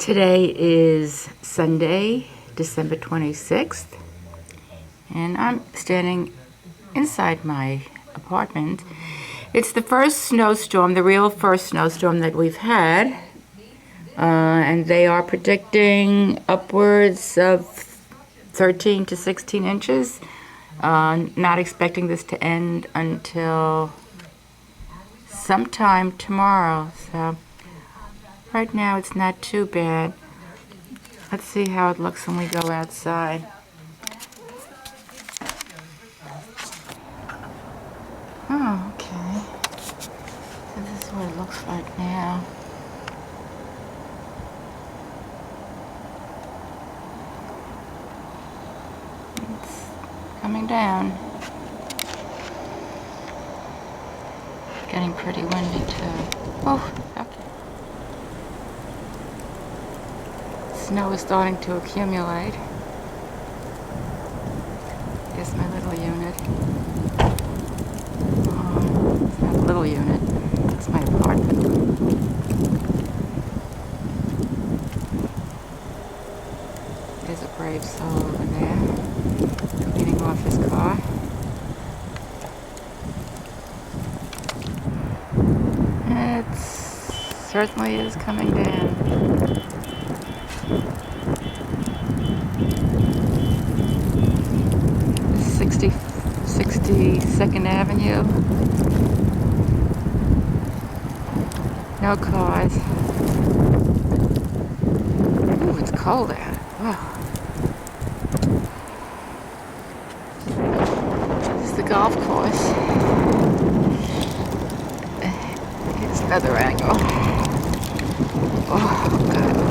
Today is Sunday, December 26th, and I'm standing inside my apartment. It's the first snowstorm, the real first snowstorm that we've had, and they are predicting upwards of 13 to 16 inches. Not expecting this to end until sometime tomorrow, so right now it's not too bad. Let's see how it looks when we go outside. Oh, okay. So this is what it looks like now. It's coming down. Getting pretty windy too. Oh, okay. Snow is starting to accumulate. Here's my little unit. It's not a little unit, it's my apartment. There's a brave soul over there, cleaning off his car. It certainly is coming down. This is 62nd Avenue. No cars. Ooh, it's cold out. Wow. This is the golf course. Here's another angle. Oh, God.